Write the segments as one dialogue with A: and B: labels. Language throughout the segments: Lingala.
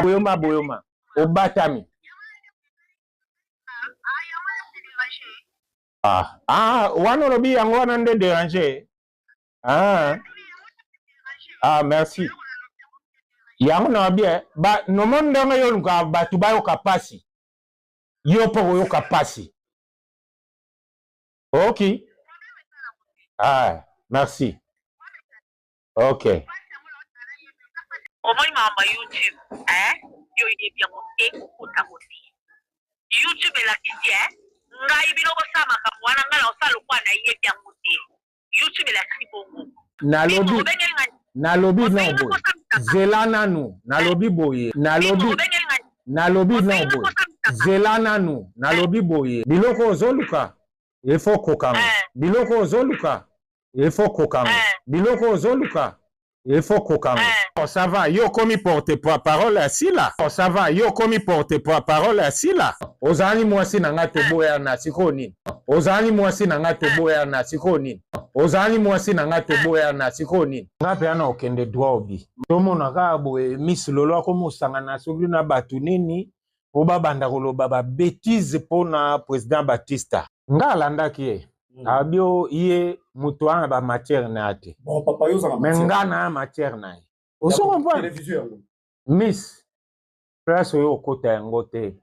A: boyoma boyoma obatami wana lobi yango wana nde déranger merci yango na bien ba no monde nga yo luka batu bayo kapasi yo po yo kapasi OK merci OK
B: Omoi mama YouTube yo ide bien mo kuta moti YouTube la kiti ngai biloko sama kamwana ngala osala kwa na ye bien moti YouTube la kiti bongo
A: nalobi no zelana nu nalobi boye nalobi no boye zelana nu nalobi boye biloko ozoluka ifo kokanga biloko ozoluka ifo kokanga biloko ozoluka ifo kokanga ça va yo komi porte parole asila ça va yo komi porte parole asila ozani mwasi nanga toboya na sikoni ozani mwasi nanga toboya na sikoni ozani mwasi nanga toboya na sikoni ngape ana okende droit obi tomona ka boye Miss Lolo akomosanga na soki na batu nini po babanda koloba ba bêtise pona président Batista ngalandaki ye abio ye mutu wana ba matière na ate
C: bon papa yo zanga
A: menga na matière na ye oso comprendre Miss place oyo okota yango te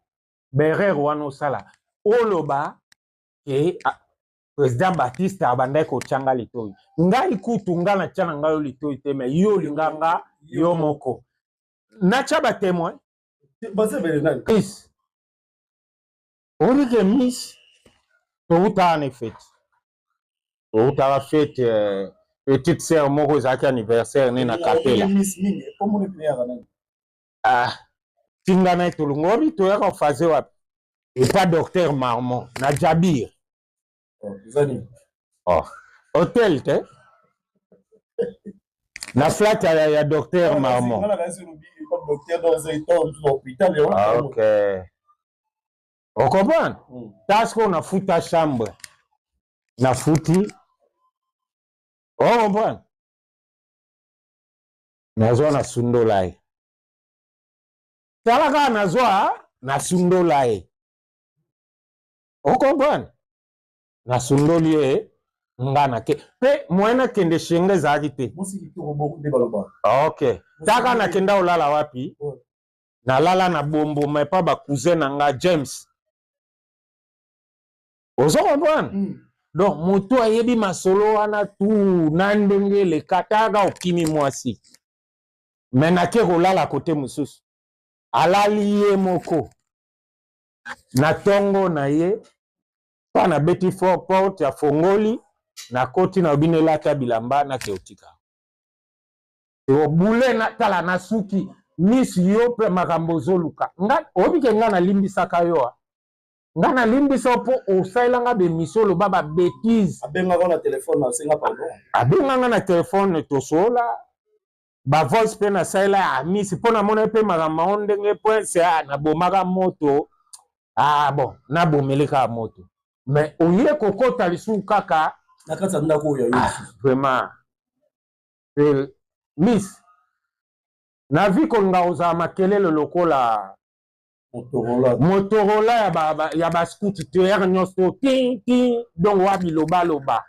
A: berer wana osala oloba ke président Batista abandai kotyanga litoi ngai kutu nga na tyana ngai yo litoi te me yo linganga yo moko natya batémoin Miss olike Miss touta en effet touta fête petite sœur moko ezalaki anniversaire ne na kapela tinga na etolongori toyaka ofaze wapi epa docteur Marmon na Jabir hôtel te na flat ya docteur Marmon OK on comprend parce qu'on a foutu ta chambre na foutu on comprend nazo na sundolai talaka nazo na sundolai on comprend na sundolie ngana ke pe moyena kende shenge zaji te OK taka na kenda olala wapi na lala na bombo mais pas ba cousin nga James ozo comprendre donc moto ayebi masolo wana tu na ndenge le kataga okimi mwasi menake kolala kote mususu alali ye moko na tongo na ye pa na beti fort porte ya fongoli na koti na obinelaka bilamba na keotika obule na tala na suki Miss yo pe makambo zoluka nga obike nga na limbisaka yo nga na limbisa po osailanga be misolo baba bêtise
C: abenga na téléphone na senga pardon
A: abenga na téléphone tosola ba voice pe na saila Miss pona mona pe makambo ndenge point na bomaka moto bon na bomeleka moto mais oye kokota lisu kaka
C: na kata ndako ya
A: vraiment Miss na vi konga oza makelele lokola Motorola ya ba scooter nyonso ting donc wabi loba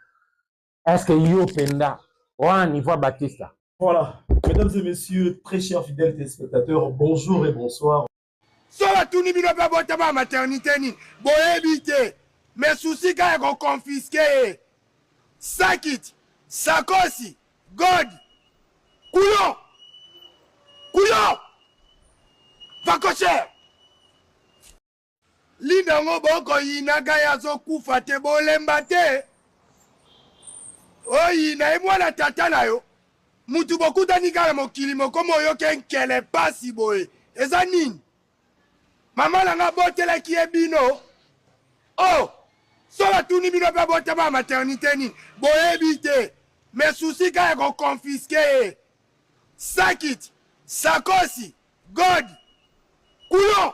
A: est-ce que yo penda on niveau Batista.
C: Voilà, mesdames et messieurs, très chers fidèles téléspectateurs, bonjour et bonsoir.
D: Sola tuni bino pe botama maternité ni boyebite mais souci ka ko confisquer sakit sakosi god couillon vacocher linango boko yinaka ya zo kufa te bolemba te oyina e mwana tata na yo mutu bokutani kala mokili mokoma oyo kenkele pasi boye eza nini mama nanga botelaki ye bino sola tuni bino pe botama maternité nini boyebi te mais souci ka ko confisquer sakit sakosi god couillon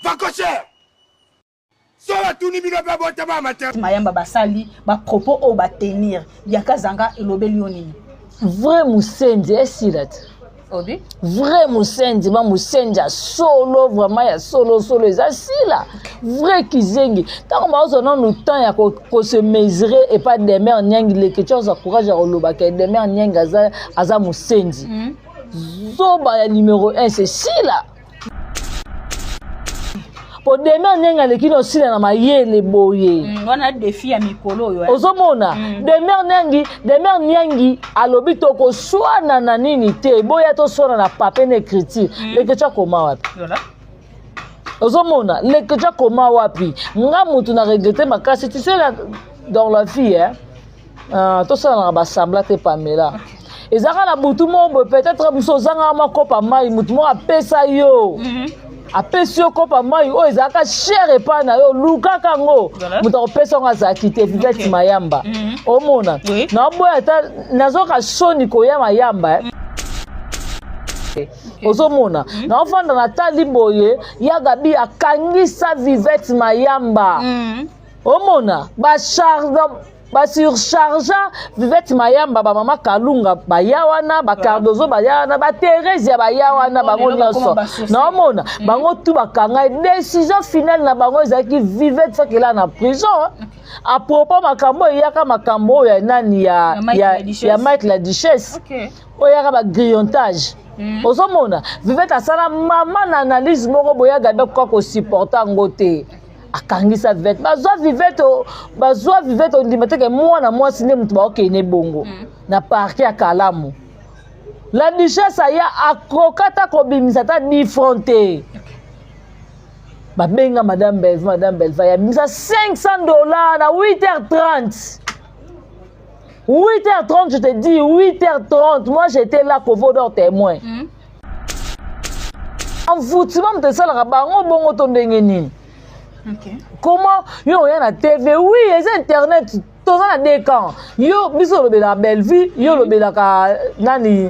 D: vacocher sola tuni bino pe botama maternité
E: mayamba basali ba propos o ba tenir yakazanga elobeli onini
F: vrai musenzi esirat
E: Obi.
F: Vrai Moussendi, ma Moussendi a solo, vraiment ya solo, les asila. Vrai Kizengi. Tant qu'on a nous temps ya ko se mesurer et pas des mères nyangi les questions à courage à oloba que des mères nyangi aza Moussendi. Zoba ya numéro 1 c'est sila. Pour des mères nyangi les qui no sila na mayele boye.
E: On a des filles à mikolo yo.
F: Ozomona des mères nyangi alobi toko swana na nini te boya to swana na papier n'écriture les questions comment wapi.
E: Voilà.
F: Ozomona les questions comment wapi. Nga mutu na regretter makasi tu sais là dans la vie tout ça na ba sembla te Pamela. Ezaka la butu mo peut-être musozanga makopa mai mutu mo apesa yo. Apesi yo kopa mai o ezaka cher epa na yo luka kango muto pesa nga za kite viveti mayamba omona na boya ta nazoka soni ko ya mayamba ozomona na ofanda na tali boye ya gabi akangisa viveti mayamba omona ba surcharge viveti mayamba ba mama Kalunga ba yawana ba Cardozo ba yawana ba Thérèse ba yawana bango nyonso na omona bango tu bakanga décision finale na bango ezaki viveti fakela na prison à propos makambo yaka makambo ya nani ya Mike la Duchesse oyaka ba grillontage ozomona viveti asala mama na analyse moko boya gabe kwa ko supporter ngote akangisa viveti bazwa viveti ondimete ke mwana mwasi nde mutu baokende bongo na parke ya Kalamu la Duchesse aya akokata kobimisa ta difronte babenga madame Belva ya bimisa $500 na 8h30 8h30 je te dis 8h30 moi j'étais là pour votre témoin envoûtement de ça bango bongo to ndenge nini. Comment yo y a na TV oui les internet tous na des camps yo biso le la belle vie yo le la ka nani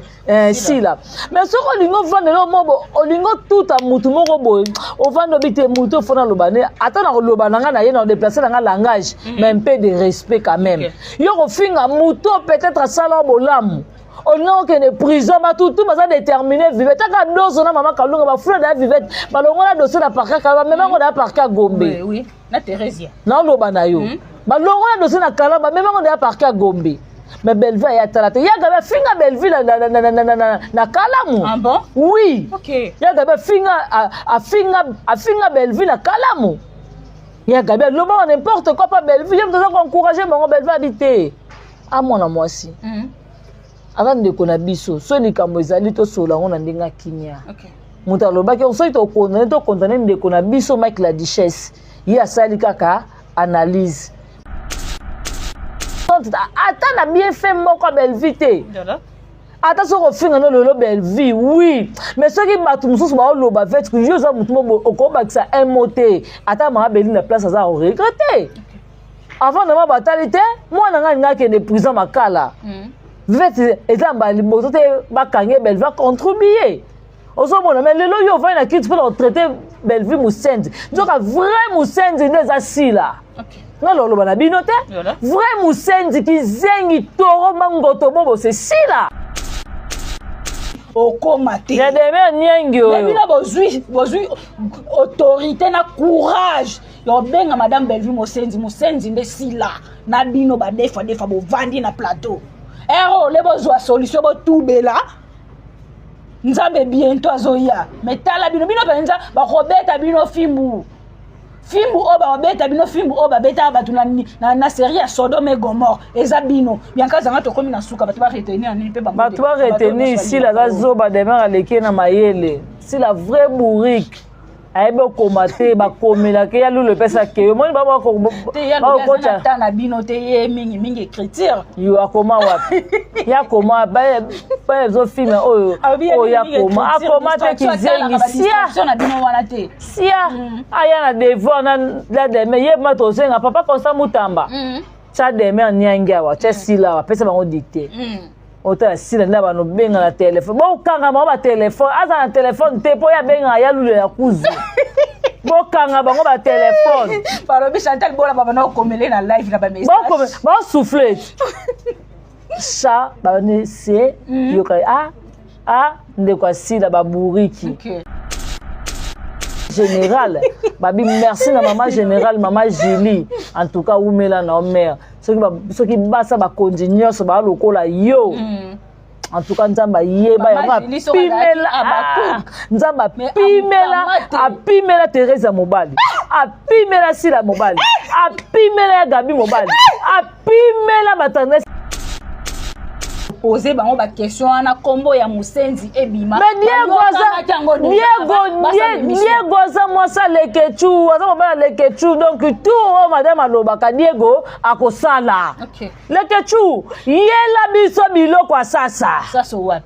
F: si là mais ce qu'on lingo vendre le mobo o lingo tout à mutu moko boy o vendre bité mutu fona lo bané attends na lo bananga na ye na déplacer na langage mais un peu de respect quand même yo ko finga mutu peut-être sala bolam on n'a aucune prison ba tout baza déterminé vivre taka dozo na mama Kalunga ba fleur da vivre ba longola dossier na parka kala même on a parka Gombe
E: oui na Thérèse
F: na lo bana yo ba longola dossier na kala même on a parka Gombe mais Belleville ya talata ya gabe finga Belleville na Kalamu
E: ah bon
F: oui
E: OK
F: ya gabe finga Belleville na Kalamu ya gabe lo ba n'importe quoi pas Belleville je dois encourager mon Belleville habiter à mon amoisi avant de connaître biso so ni kambo ezali to sola on ndinga kinya mutu alobaki so to condamner de connaître biso Mike la Duchesse ya sali kaka analyse attends na bien fait moko Belleville ata soko finga no lelo Belleville oui mais ceux qui batu mususu ba loba vet que joza mutu mo okobakisa un moté ata ma Belleville na place za regretter avant de ma batalité moi na nga kende prison makala viveti ezamba liboso te bakange Belleville va contribuer ozomona mais lelo yo va na kiti pour traiter Belleville Moussendi donc vrai Moussendi neza sila nga lolo bana bino te vrai Moussendi ki zengi toro mangoto bobo c'est sila
E: okomate
F: ya deme nyengi oyo
E: bino bozui autorité na courage yo benga madame Belleville Moussendi nde sila na bino ba defa bovandi na plateau ero le bozwa solution bo tubela nzambe bientôt azoya metala bino penza ba robeta bino fimbu oba robeta bino fimbu oba beta batu na série ya Sodome et Gomorrhe eza bino bianka zanga to komi na suka batu ba retenir ni pe ba
F: batu ba retenir ici la zoba de mer aleki na mayele si la vraie bourrique aibe komate ba komela ke ya lulu pesa ke yo moni ba ko
E: kocha na bino te ye mingi écriture
F: yo akoma wapi ya koma ba zo film oyo ya koma akoma te kizengi sia
E: na bino wana te
F: sia aya na devant na de me ye mato senga papa Constant Mutamba ça de me nyangi awa chesila wa pesa bango dicter ota sila na bano benga na téléphone bo kanga ba téléphone aza na téléphone te po ya benga ya lulu ya kuzu bo kanga bango ba téléphone
E: parobi Chantal bola baba na komele na live na ba message
F: bo souffler ça ba ne c'est yo ka ah ndeko asila baburiki général babi merci na maman général maman Julie en tout cas umela na mère soki basa bakonzi nyonso ba lokola yo en tout cas nzamba yeba ya pimela nzamba pimela apimela Teresa Mobali apimela Sila Mobali apimela Gabi Mobali apimela Batandesi
E: poser bango ba question ana kombo ya Musenzi ebima
F: mais Diego za mosa lekechu aza mobala lekechu donc tout madame alobaka Diego akosala lekechu yela biso biloko asasa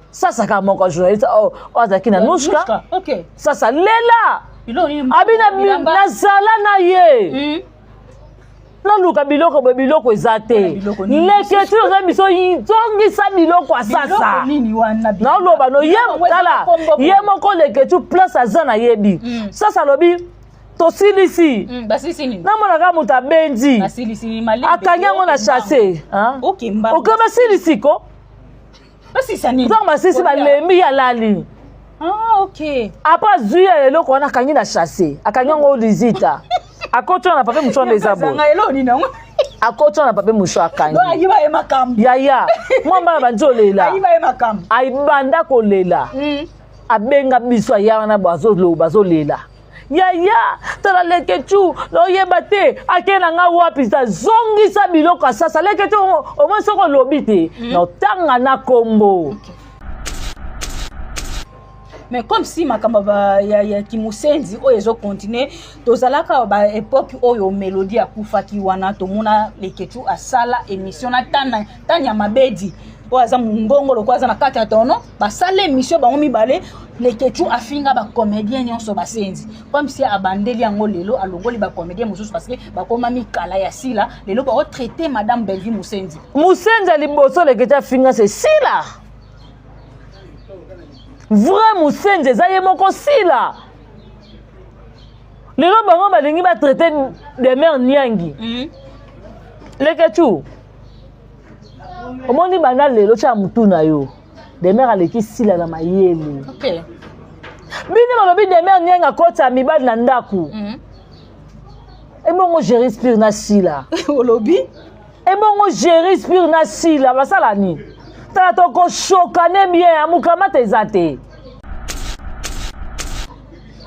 F: sasa kama moko journaliste azaki na nushka sasa lela abina nazala na ye naluka biloko ezate leketu oza biso zongisa biloko asasa naoloba no ye moko leketu place aza na yebi sasa lobi tosilisi namonaka moto abendi akangi yango na chasse oke basilisi ko ntango basilisi balembi ya lali apres azwi ya eloko wana akangi na chasse akangi yango lisita akotona na pape moucho ndezabo akotona na pape moucho akangi yaya mwamba banjo lela aibanda kolela abenga biso ya wana bazolela yaya tala leketu loyeba te akena nga wapi sa zongisa biloko asasa leketu omo soko lobi te na tanga na kombo
E: mais comme si makamba ya Kimusenzi oyo ezo continuer tozalaka ba époque oyo Mélodie akufaki wana tomona leketu asala émission na tanya mabedi oaza mbongo lokwa za na kati ya tono basala émission bango mibale leketu afinga ba comédien nyonso basenzi comme si abandeli yango lelo alongoli ba comédien mususu parce que bakoma mikala ya sila lelo ba traiter madame Bellevue Musenzi
F: liboso leketu afinga c'est sila vrai Musenzi eza ye moko sila lelo bango balingi ba traiter de mère Nyangi leketu omoni bana lelo cha mutu na yo de mère aleki sila na mayele bini balobi de mère Nyangi akota mibali na ndaku ebongo je respire na sila
E: olobi
F: ebongo je respire na sila basala ni tala toko shokane bien amukamata ezate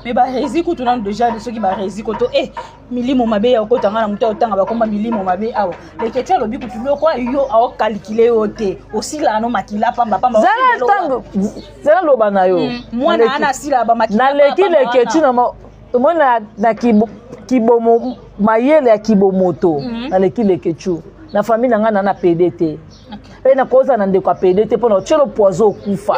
E: mais ba résiku tunana déjà de ceux qui ba résiku to milimo mabe ya okotanga na mutu otanga bakoma milimo mabe awo leketu alobi kutulo kwa yo awo calculer ote osila no makila pamba
F: zala loba na yo
E: mwana ana sila ba makila
F: na leki leketu na mona na kibomo mayele ya kibomoto na leki leketu na famille nanga na PDT pe na koza na ndeko PDT pona chelo poizo kufa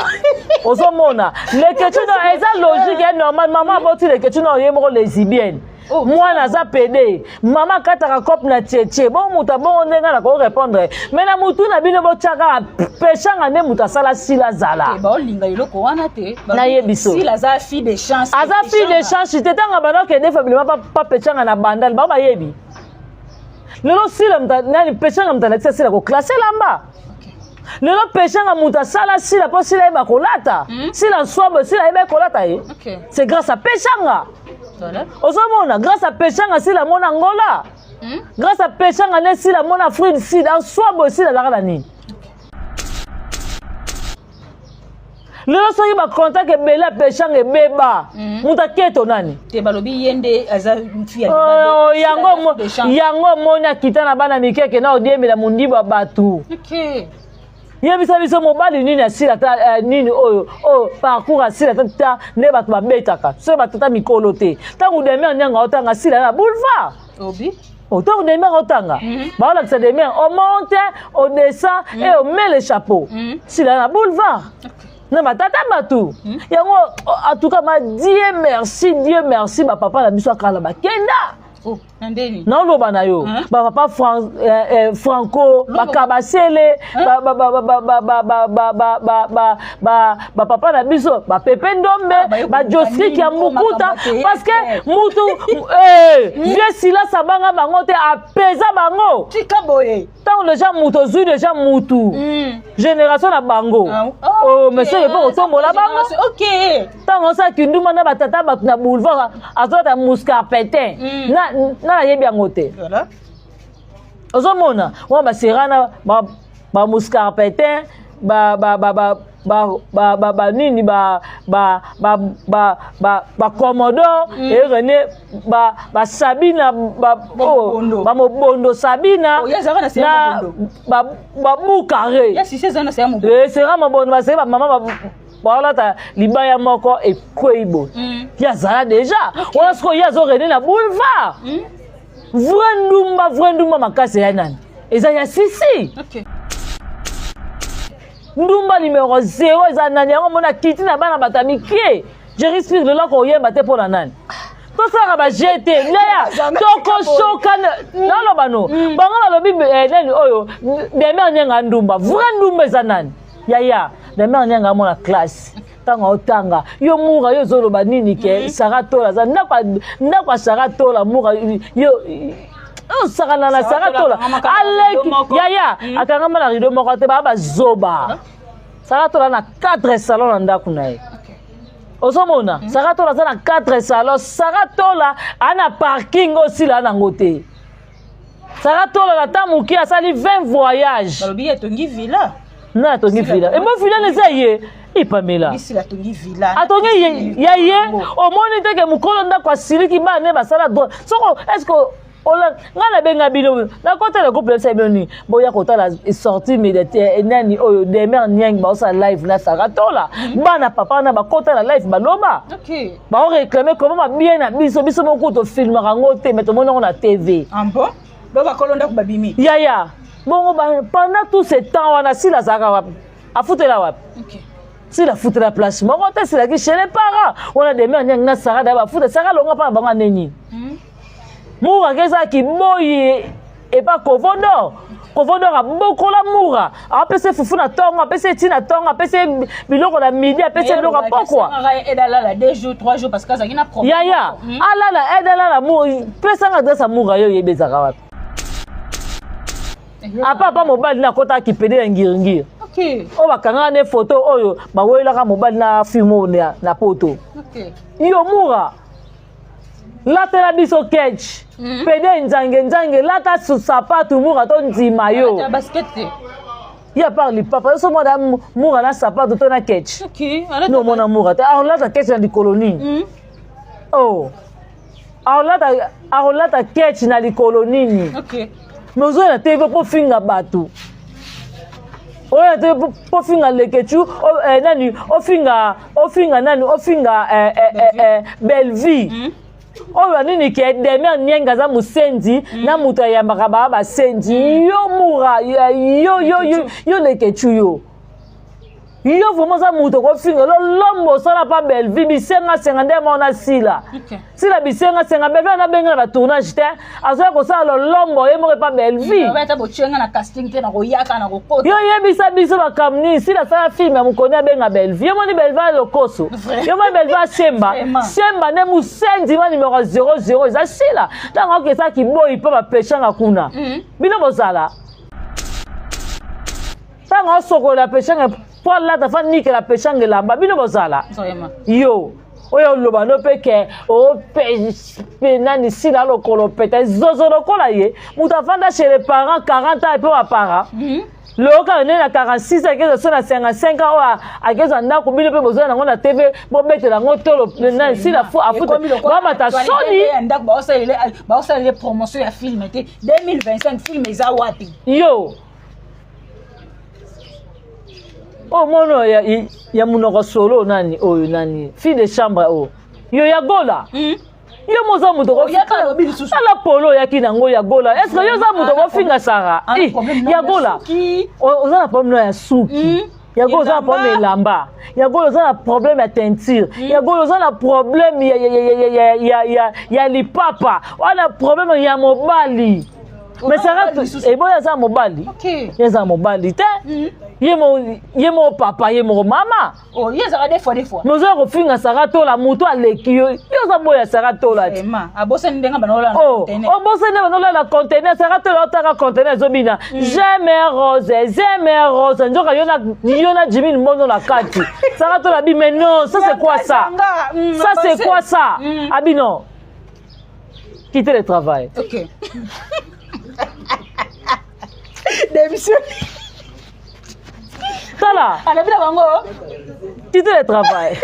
F: ozomona leketu na eza logique et normal maman aboti leketu na yemoko lesbienne mwana za PD mama kataka cop na tchétché bon muta bon ndenga na ko répondre mais na mutu na bino bo tchaka pechanga ne muta sala sila zala
E: ba olinga iloko wana te
F: na yebiso
E: sila za fille de chance
F: aza fille de chance tetanga banoke ne faiblement pas pechanga na bandal ba yebi lelo sila mta nani pechanga mta na sila ko classer lamba lelo pechanga muta sala sila po sila eba kolata sila swabo sila eba kolata c'est grâce à pechanga ozomona grâce à pechanga sila mona ngola grâce à pechanga ne sila mona fruit sida en swabo sila la nini lelo soki ba contact ebele pechanga ebeba muta keto nani
E: te balobi yende aza fia
F: yango moni akita na bana mikeke na odiemela mundiba batu yebisa biso mobali nini asila ta nini oyo parcours asila ta ne bato babetaka so batata mikolo te tangu demain nyanga otanga sila na boulevard
E: obi
F: autant demain otanga baola que ça demain on monte on descend et on met le chapeau sila na boulevard na batata batu yango en tout cas ma Dieu merci ba papa na biso akala bakenda naoloba na yo bapapa franco bakabasele bapapa na biso bapepe ndombe bajosiki ya mukuta parce que mutu vie silence abanga bango te apesa bango ntango deja mutu ozwi deja mutu génération na bango monsieur epo kotombola bango ntango osaki nduma na batata bato na boulevard azota muscarpetin na yebi yango te ozomona wana baserana bamuscarpetin nini bacommodore erene basabina bamobondo sabina babukare sera mabondo basere bamama baolata libaya moko ekwei bo ya zala deja wana siko ye azorene na boulevard vrai ndumba makasi ya nani eza ya sisi ndumba numéro 0 eza nani yango mona kiti na bana bato ya mike je respire leloko oyemba te mpo na nani tosalaka bajete yaya tokoshoka naloba no bango balobi nani oyo demere nyenga ndumba vrai ndumba eza nani yaya demere nyenga mona classe ntango otanga yo mura yo ozoloba nini ke sara tola aza ndako ya sara tola mura yo osakana na sara tola aleki yaya akangama na rido moko te baa bazoba sara tola na 4 salon na ndako na ye ozomona sara tola aza na 4 salon sara tola ana parking osila anango te sara tola na ta moki asali 20 voyage
E: balobi etongi villa
F: na atongi villa emo villa neza ye ipamela atongi ya ye omoni teke mokolo ndako asiliki bane basala droit soko estce nga nabenga bino nakotala couple sa bino boya kotala sorti médiateur nani oyo demer nyang baosala live na sara tola bana papa na bakotala live baloba bao réclamer comment bien na biso moko to filmaka ngo te mais tomona ngo na TV
E: ambo baba kolonda ko babimi
F: yaya bongo pendant tout ce temps wana sila zaka wapi afutela wapi sila futela place moko te sila ki chez les parents wana demer nyang na sara da bafuta sara longa pa bango neni mura keza ki boyi et pas Kovodor abokola mura apese fufu na tongo apese ti na tongo apese biloko na midi apese biloko pokwa
E: edala 2 jours 3 jours parce que ça n'a problème
F: yaya alala edala mura pesa nga desa mura yo yebezaka wapi apa mobali na kota ki pede ya ngiringiri o bakanga ne photo oyo bawoyelaka mobali na film na poto yo mura latela biso catch pede nzange lata sapatu mura to ndima yo ya parli papa so moda mura na sapatu to na catch no mona mura te a lata catch na likoloni lata catch na likoloni mozo na TV po finga batu oya te po finga lekechu nani ofinga nani ofinga Belleville oyo nini ke demer nyenga za musenzi na muto yambaka ba basenzi yo mura yo lekechu yo vraiment za muto ko finga lombo sala pa Belleville bisenga senga mona sila sila bisenga senga bebe na benga na tournage te azoya ko sala lombo ye mo pa Belleville
E: ba ta bochenga na casting te na ko yaka na ko kota
F: yo yebisa biso ba kamni sila sala film ya mukoni benga Belleville yo moni Belleville lokoso yo moni Belleville semba ne musenzi ma numéro 00 za sila tango ke sa ki boyi pa ba pechanga kuna bino bozala tango sokola pechanga po la ta fa nike la pechanga lamba bino bozala yo oyo loba no peke o pe nani sila lokolo peta zozo lokola ye mutafanda chez les parents 40 ans et peu à parents loka ne na 46 akezo so na 55 ans akezo ndako bino pe bozana ngo na TV bo betela ngo tolo na sila fu afuta ba mata soni
E: ndako ba osala promotion ya film te 2025 film eza wapi
F: yo oh mono ya munoko solo nani oyo nani fille de chambre yo ya gola yo moza muto ko ala polo ya kinango ya gola est-ce que yo za muto ko finga sara ya gola oza na problème ya suki Il y a un problème de lamba. Il y a un problème de teinture. Il y a un problème il y a les papas. On a un problème il y a mobali. Mais ça reste et bon il y a un mobali. OK. Il y a un mobali. Il y a mon papa, il y a mon maman.
E: Oh, il y a des fois.
F: Nous avons fini à Sarato la moto à l'équio. Il y a un boya Sarato là.
E: A bossa ndenga banola
F: na container. Oh, bossa ndenga banola na container. Sarato la otaka container zobina. J'aime rose. Njoka yona Jimmy Mono la kati. Sarato la bi mais non, ça c'est quoi ça? Ça c'est quoi ça? Abi non. Quittez le travail.
E: OK. Démission.
F: Tala. Quittez le travail.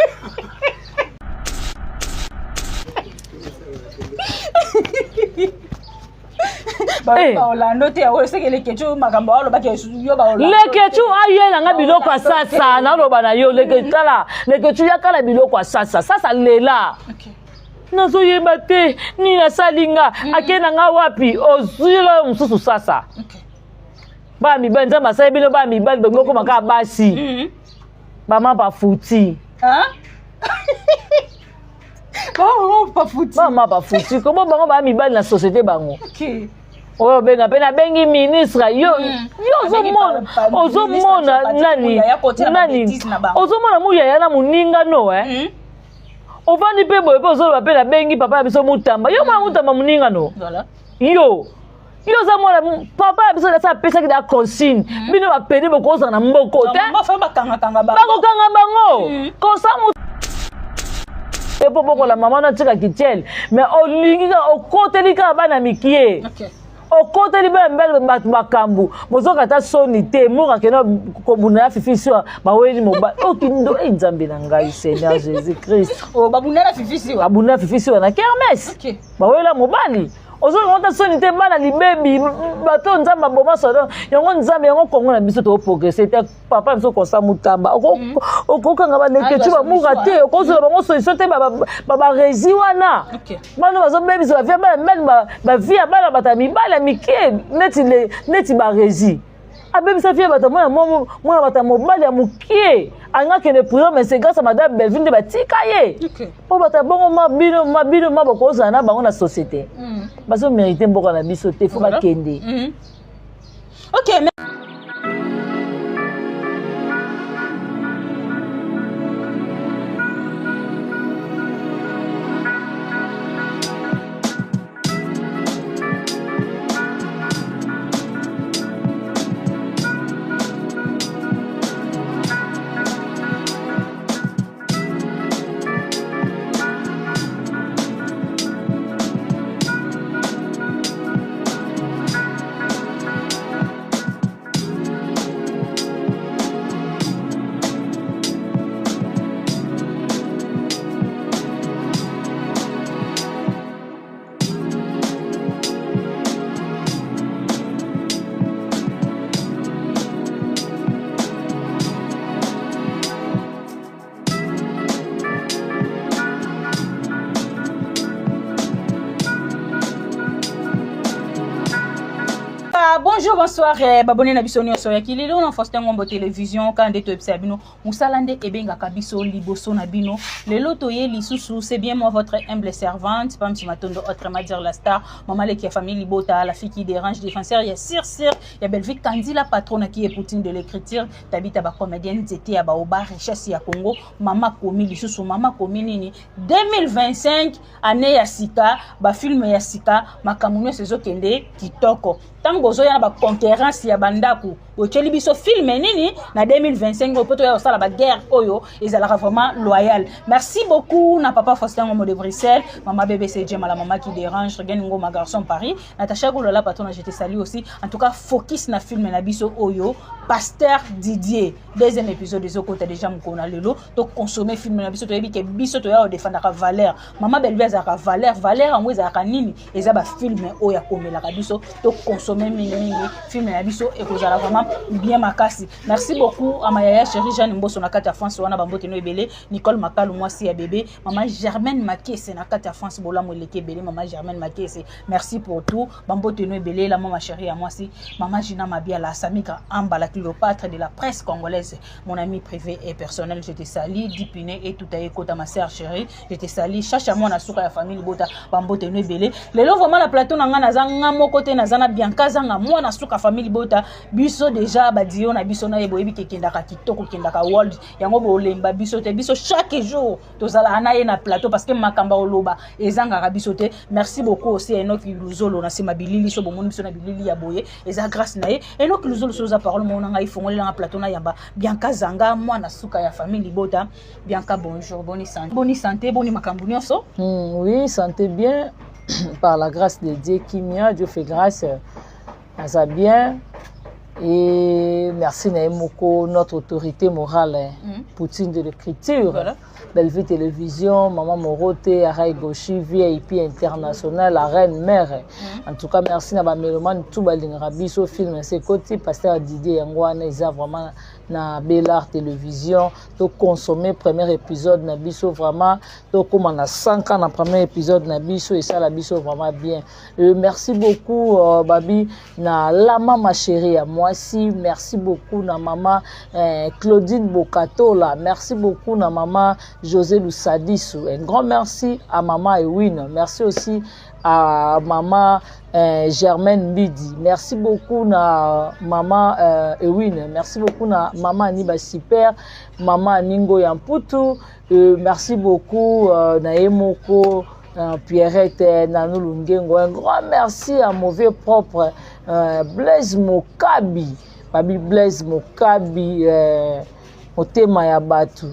E: Lekechu
F: ayena nga biloko sasa na loba na yo leketala lekechu yakala biloko sasa lela. Nazo yeba te ni na salinga akena nga wapi ozilo mususu sasa. Ba mi benza masai bino ba mi bal bengo koma ka basi. Ba ma ba futi. Ba ma ba futi. Comment bango ba mi bal na société bango.
E: OK.
F: Oh benga pena bengi ministre yo ozomona nani ozomona muyaya na muninga no ovandi pe boye pe ozoloba pe na bengi papa ya biso mutamba yo mwana mutamba muninga no yo za mwana papa ya biso dasa apesaki da consigne bino bapedi bokozala na mboko te bakokanga bango kosa epo bokola mama na tika kitele mais olingi okoteli kaka bana mikie okoteli bembele bato bakambu mozoka ta soni te moka kena kobuna ya fifisiwa baweni mobali okindo nzambe na ngai Seigneur Jésus Christ
E: babuna ya fifisiwa
F: na kermesse bawela mobali ozoka ta soni te bana libebi bato nzambe boma sodo yango nzambe yango kongo na biso to progresser te papa biso kosa mutamba okokanga baneketu bamuka te okozola bango solution te ba rezi wana bana bazobebisa bavia bana bavia bana bata mibala mike neti ba rezi abebisa fie bata mwana bata mobali ya mukie anga kene prière mais c'est grâce à madame Belvin de batika ye po bata bongo mabino mabokozana na bango na société baso mériter mboka na biso te faut bakende.
E: OK. Bonjour, bonsoir, babone na biso nyonso ya kilelo na Faustin Ngombo télévision kande to ebisa bino musalande ebenga kabiso liboso na bino lelo toye lisusu c'est bien moi votre humble servante Pam Matondo autrement dire la star maman Leki famille Libota la fille qui dérange défenseur il y a Sir il y a Belvic Kandi la patronne qui est Poutine de l'écriture Tabita ba comédienne zete ya baoba richesse ya Congo mama komi lisusu mama komi nini 2025 année ya sika ba film ya sika makamunyo sezo kende kitoko tango zo ya ba concurrence ya bandaku ocheli biso film nini na 2025 opoto ya osala ba guerre oyo ezalaka vraiment loyal. Merci beaucoup na papa Faustin Ngombo de Bruxelles, maman BBC Djema la maman qui dérange, Regengo ma garçon Paris, Natacha Golola patron je te salue aussi. En tout cas focus na film na biso oyo Pasteur Didier. Deuxième épisode de Zoko t'as déjà mkona lelo donc consommer film na biso to yebi ke biso to ya défendre ka valeur. Maman Belvia za ka valeur amwe za ka nini eza ba film oya komela ka biso donc consommer consommer mingi film na biso ekozala vraiment bien makasi. Merci beaucoup à ma yaya chérie Jeanne Mboso na kati ya France wana bambote no ebele, Nicole Makalu mwasi ya bébé, maman Germaine Makese na kati ya France bolamu eleke ebele, maman Germaine Makese. Merci pour tout. Bambote no ebele la maman chérie ya mwasi, maman Gina Mabia la Samika Amba la Cléopâtre de la presse congolaise, mon ami privé et personnel, je te salue Dipiné et tout à écouter ma sœur chérie, je te salue chacha moi na suka ya famille bota bambote no ebele. Lelo vraiment la plateau na nga nazanga moko te nazana Bianca zanga moi na suka famille bota biso déjà badio na biso na yebo yebi kendaka kitoko kendaka world yango bo lemba biso te biso chaque jour tozala anaye na plateau parce que makamba oloba ezanga biso te. Merci beaucoup aussi Enoch Luzolo na sema bilili so bomoni biso na bilili ya boye eza grâce na ye Enoch Luzolo so za parole mona nga ifongoli na plateau na yamba Bianca zanga moi na suka ya famille bota. Bianca bonjour, bonne santé, bonne makambo nyonso.
F: Oui, santé bien par la grâce de Dieu qui m'a Dieu fait grâce à ça bien. Et merci Naemoko, notre autorité morale, Poutine de l'écriture, voilà. Bellevue Télévision, Maman Moroté, Arai Goshi, VIP International, la Reine Mère. En tout cas, merci Naba Meloman, tout Balingrabi, so film, c'est côté, Pasteur Didier Yangwana, ils ont vraiment na Bellart Télévision, to consommer premier épisode na biso vraiment, to comme on a 5 ans na premier épisode na biso et ça la biso vraiment bien. Merci beaucoup Babi na Lama ma chérie à moi si, merci beaucoup na maman Claudine Bokatola, merci beaucoup na maman José Lusadisu, un grand merci à maman Ewin, merci aussi à maman Germaine Bidi, merci beaucoup na maman Ewin, merci beaucoup na maman Aniba Super, maman Ningo Yamputu, merci beaucoup na Emoko Pierrette Nanulungengo, un grand merci à mon vieux propre Blaise Mokabi, Babi Blaise Mokabi, Otema Yabatu.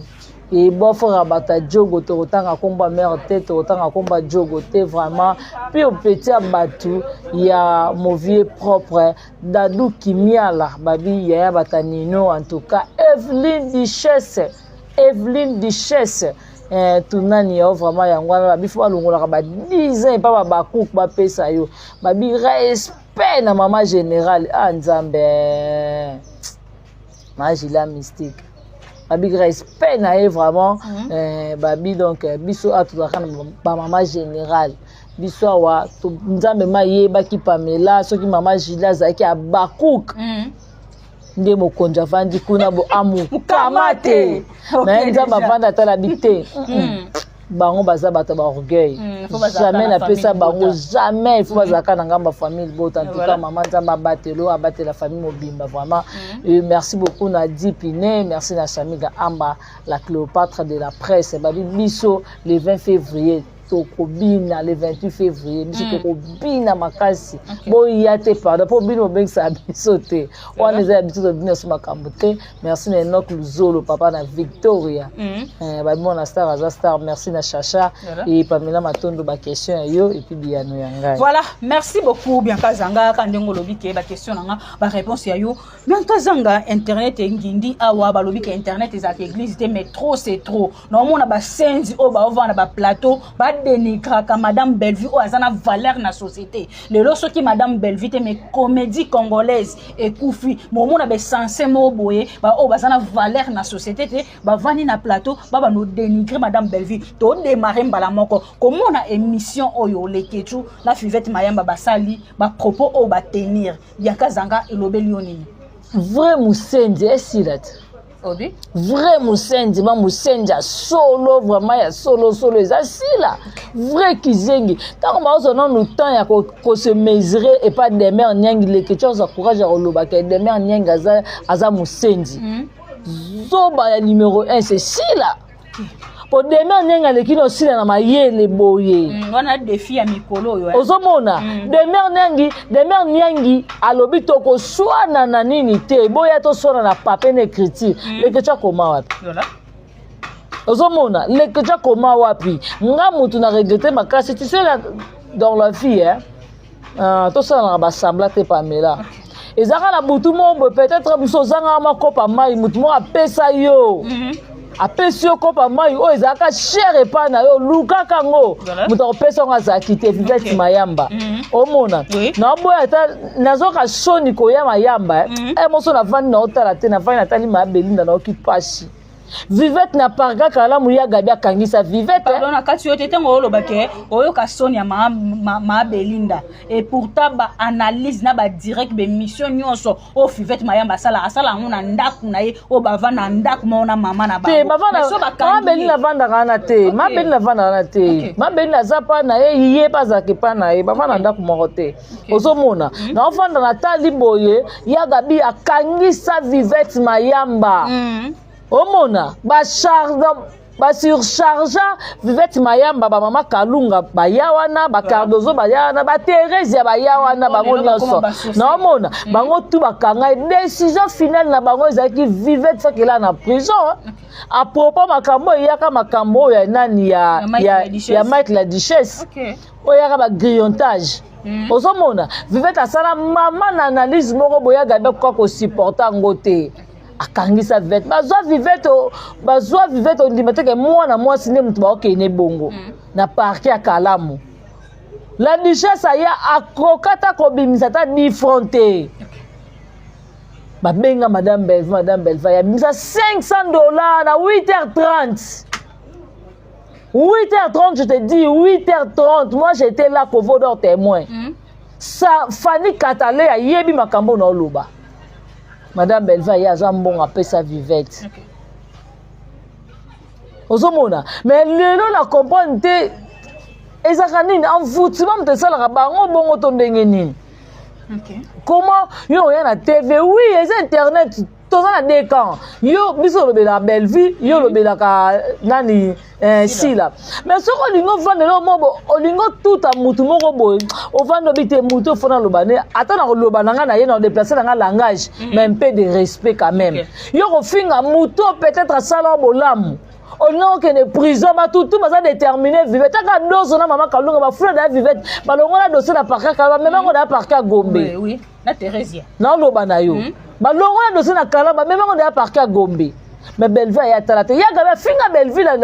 F: Et bon frère bata jogo to tanga komba mère tête to tanga komba jogo te vraiment puis au petit abatu il y a mon vieux propre Dadou Kimiala babi ya bata nino en tout cas Evelyne Duchesse tunani yo vraiment yangwana babi fo balongola ba 10 ans pas ba cook ba pesa yo babi respect na maman générale Nzambe Magila mystique Babi respect na vraiment babi donc biso a tout ba maman générale biso wa to nzambe mayeba ki Pamela soki maman Gila zaki a bakouk nde mokonja vandi kuna bo amu kamate na nzamba vanda tala bité bango baza bata ba orgueil jamais na pesa bango jamais il faut bazaka na ngamba famille bota en tout cas maman nzamba batelo abatela la famille mobimba vraiment merci beaucoup na Dipiné, merci na Samiga Amba la Cléopâtre de la presse babi biso le 20 février tokobina le 28 février biso tokobina makasi boya te pardon po bino bengisa biso te wana eza biso tobina so makambo te. Merci na Enoch Luzolo papa na Victoria babi mona star aza star, merci na Chacha et Pamela Matondo ba question yo et puis biano yanga. Voilà,
E: merci beaucoup Bianca Zanga ka ndengo lobi ke ba question nanga ba réponse ya yo Bianca Zanga internet ngindi awa ba lobi ke internet ezaka église te mais trop c'est trop no mona ba senzi o ba ovana ba plateau ba dénigraka Madame Bellevue ou azana valeur na société. Le loso qui Madame Bellevue mais comédie congolaise et koufi momo na be sensé mo boye ba o bazana valeur na société te ba vani na plateau ba no dénigrer Madame Bellevue to démarrer mbala moko comment na émission oyo leketu na Fivette Mayamba basali ba propos o ba tenir Bianca Zanga elobeli onini
F: vrai musendi esilat
E: Obi?
F: Vrai Moussendi, ma Moussendi solo, vraiment ya solo, les asila. Vrai Kizengi. Tant qu'on a le temps, il y a se mesurer et pas des mères nyang, les questions à courage à Oloba, des mères nyang aza Moussendi. Zoba numéro 1, c'est Sila. Pour des mères nyang, les qui n'ont Sila na maye les boye.
E: On a des filles à Mikolo.
F: Ozomona, des mères nyangi, à l'obito ko soit nanani te, boya to soit na papier d'écriture. Les questions comment wapi? Ozomona, les questions comment wapi? Nga mutu na regretter ma classe, tu sais dans la vie tout ça na ba sambla te Pamela. Et ça na butu mo peut-être muso zanga ma kopa mai mutu mo apesa yo. apesi yo kopa mai oyo ezalaka chere epai na yo lukaka yango moto akopesa yango azalaki te Vivette Mayamba omona naboya ata nazoka soni koya Mayamba moso navandi naotala te navandi natali Belinda naoki pasi Vivette na parga kalamu ya gabi akangisa Vivette
E: pardon na kati yo tete ngolo bake oyo ka soni ya ma Belinda et pourtant ba analyse na ba direct be mission nyonso o Vivette Mayamba asala ngona ndaku na ye o bava na ndaku mona mama na ba
F: te ma Belinda vanda kana te ma Belinda vanda kana te ma Belinda zapa na ye ye bazake pa na ye bava na ndaku moko te ozomona na ofanda na tali boye ya gabi akangisa Vivette Mayamba omona ba surcharge Vivette Mayamba ba mama Kalunga ba yawana ba Cardozo ba yawana ba Thérèse ba yawana bango nyonso na omona bango tu bakanga décision finale na bango ezaki Vivette fakela na prison à propos makambo yaka makambo ya nani ya Mike la Duchesse oyaka ba grillontage ozomona Vivette asala mama na analyse moko boya gabe kwa ko supporter ngote akangisa Vivette bazwa Vivette ondima teke mwana mwasi nde mutu baokene bongo na parke ya Kalamu la Duchesse aya akokata kobimisa ta difronte babenga Madame Belva ya bimisa $500 na 8h30 8h30 je te dis 8h30 moi j'étais là pour vous donner témoin ça Fanny Katale ya yebi makambo na oloba Madame Belva ya zambonga pesa Vivette. Ozomona, mais lelo na comprendre te ezaka nini envoûtement mte sala bango bongo to ndenge nini. Comment yo ya na TV oui, les internet toza na décan. Yo biso lobela Belleville, yo lobela ka nani sila. Mais soko lingo vande lo mobo olingo tout a mutu moko boy. O vando bité mutu fona lobane ata na loba nanga na ye na déplacer nanga langage mais un peu de respect quand même. Yo ko finga mutu peut-être sala bolamu. On a aucune prison, tout va déterminé. Vivette, quand nous on a maman Kalunga, ma frère de Vivette, bah on a dossier na parka Kalaba, même on a parka Gombe.
E: Oui, na Thérèse.
F: Non, l'obanayo. Bah on a dossier na Kalaba, même on a parka Gombe. Mais Belleville ya talate. Ya gabe finga Belleville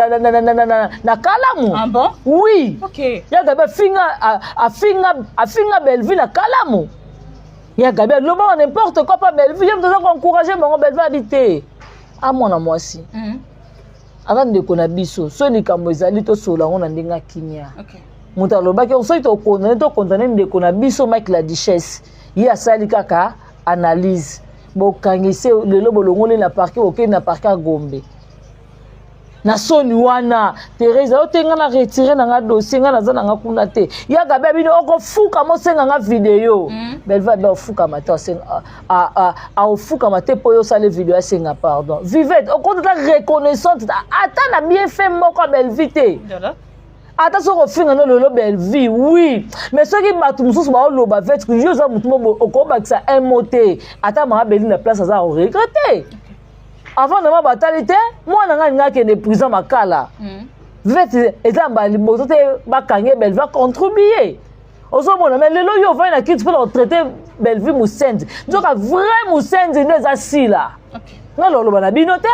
F: na Kalamu.
E: Ah bon?
F: Oui.
E: OK.
F: Ya gabe finga Belleville na Kalamu. Ya gabe loba n'importe quoi pas Belleville, je dois encourager mon Belleville à dire à mon moi aussi. Avant de connaître biso soni kambo ezali to sola on ndinga kinya muta lobaki on soito condamné de connaître biso Mike la Duchesse ya sali kaka analyse bo kangise lelo bolongole na parquet OK na parquet Gombe na soni wana Thérèse otenga na retirer na dossier nga naza na kuna te ya gabe bino okofuka mosenga nga video belva ba ofuka mata senga a ofuka mate po yo sale video ya senga pardon Vivette okonta reconnaissante ata na bien fait moko belvité ata soko finga no lelo belvi oui mais ceux qui batu mususu ba oloba vet que yo za mutu mo okobakisa un moté ata ma beli na place za regretter. Avant de ma batalité, moi n'a que des prisons makala. Vivette ezamba liboto te bakange Belleville va contribuer. Oso mona mais lelo yo va na kit pour traiter Belleville Musendi. Donc vrai Musendi ne za sila. Ngalo bana binote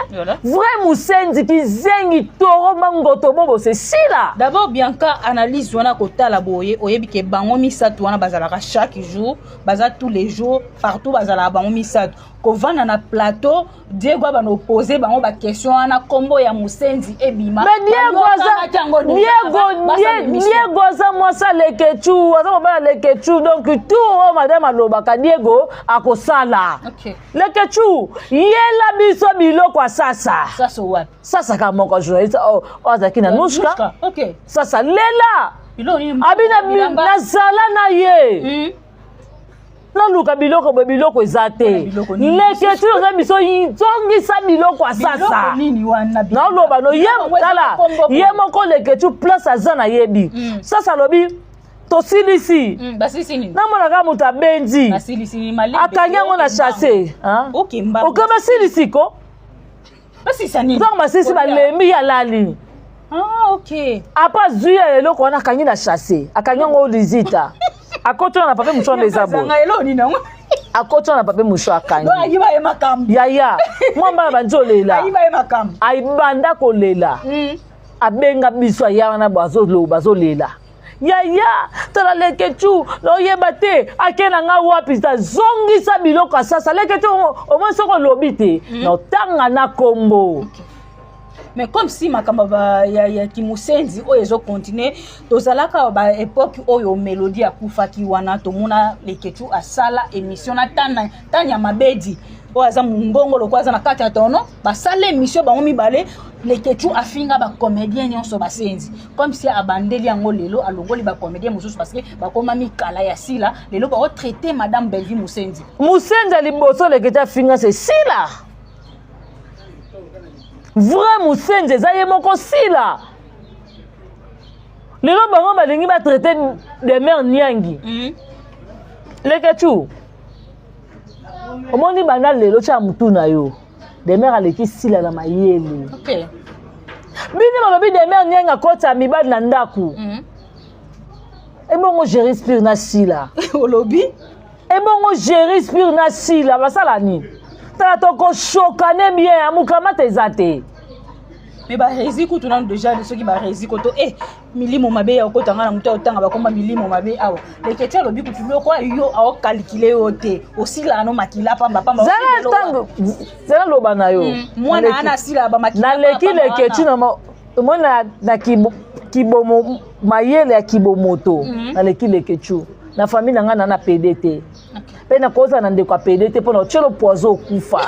F: vrai Musendi ki zengi toro mangoto bobo c'est sila.
E: D'abord Bianca analyse wana kotala boye oyebi ke bango misatu wana bazalaka chaque jour, baza tous les jours, partout bazala bango misatu. Kovana na plateau Diego ba no poser bango ba question wana kombo ya Musendi ebima.
F: Mais Diego za moi ça le kechu, za ba le kechu donc tout madame alobaka Diego akosala.
E: OK.
F: Le kechu yela biso biloko sasa.
E: Sasa what?
F: Sasa kama kwa journaliste azaki na nushka.
E: OK.
F: Sasa lela. Abina na sala na ye. Na luka biloko ezate. Leke tu za biso yintongi sa biloko sasa. Na loba no yem kala. Yemoko leke tu place azana yebi. Sasa lobi to silisi.
E: Basisi nini?
F: Na mona ka muta benzi.
E: Basilisi ni mali.
F: Akanyango na chasser, hein?
E: OK mba.
F: Okaba silisi ko?
E: Basisa nini?
F: Donc basisi ba lembi ya lali.
E: Ah OK.
F: Apa zuya eloko wana kanyi na chasser. Akanyango lizita. Akoto na pape muchonde zabo.
E: Zanga elo ni nango.
F: akotsa na pape musho akangi
E: ayiba ye makambo
F: yaya mwamba banzo lela
E: ayiba ye makambo
F: aibanda kolela abenga biso aya na bazo lela yaya tala leketu no yeba te akena nga wapi ta zongisa biloko sasa leketu o mo soko lobi te no tanga na kombo.
E: Mais comme si makambo ya Kimusenzi oyo ezo continuer tozalaka ba époque oyo mélodie akufaki wana tomona leketu asala émission na tanya mabedi oyo aza mungongo lokwaza na kati ya tono basala émission bango mibale leketu afinga ba comédien nyonso basenzi comme si abandeli yango lelo alongoli ba comédien mosusu parce que bakoma mikala ya sila lelo ba traiter madame Bellevue Musenzi
F: liboso leketu afinga c'est sila vrai Musenzi eza moko sila lelo bango balingi ba traiter de mère Nyangi leketu omoni bana lelo cha mutu na yo de mère aleki sila na mayele
E: okay
F: bini balobi de mère Nyangi akota mibali na ndaku ebongo je respire na sila
E: olobi
F: ebongo je respire na sila basala nini tala toko chokane bien amukama tezate
E: mais ba résico tout nan déjà ceux qui ba résico to milimo mabe ya okotanga na mutu otanga bakoma milimo mabe awa leketia lobi kutulo kwa yo ao calculer yote osila no makila pamba
F: zala loba na yo
E: mwana ana sila ba makila
F: na leki leketu na mona na kibomo mayele ya kibomoto na leki leketu na famille nanga na PDT pe na koza na ndeko PDT pona chelo poizo kufa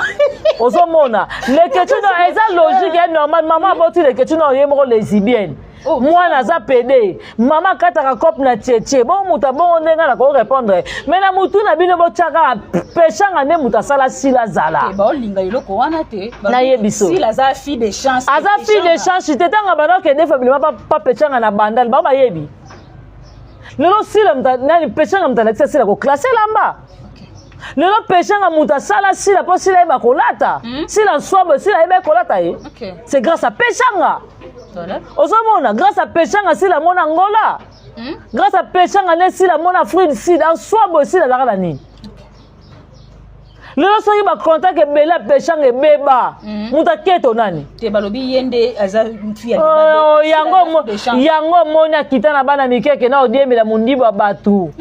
F: ozomona leketu na eza logique et normal maman aboti leketu na yemo lesbienne mwana za PD mama kataka cop na tchétché bon muta bon ndenga na ko répondre mais na mutu na bino bo tchaka pechanga ne muta sala sila zala
E: ba olinga yoloko wana te
F: na yebiso
E: sila za fille de chance
F: aza fille de chance tetanga banoke defablement pas pechanga na bandal ba yebi lelo sila mta nani pechanga mta na sila ko classer lamba lelo pechanga muta sala sila po sila eba kolata sila swabo sila eba kolata ye c'est grâce à pechanga ozomona grâce à pechanga sila mona ngola grâce à pechanga ne sila mona fruit sida swabo sila la nini lelo soki ba contact ebela pechanga ebeba muta keto nani
E: te balobi yende aza fia
F: yango moni akita na bana mikeke na odiemela mundiba batu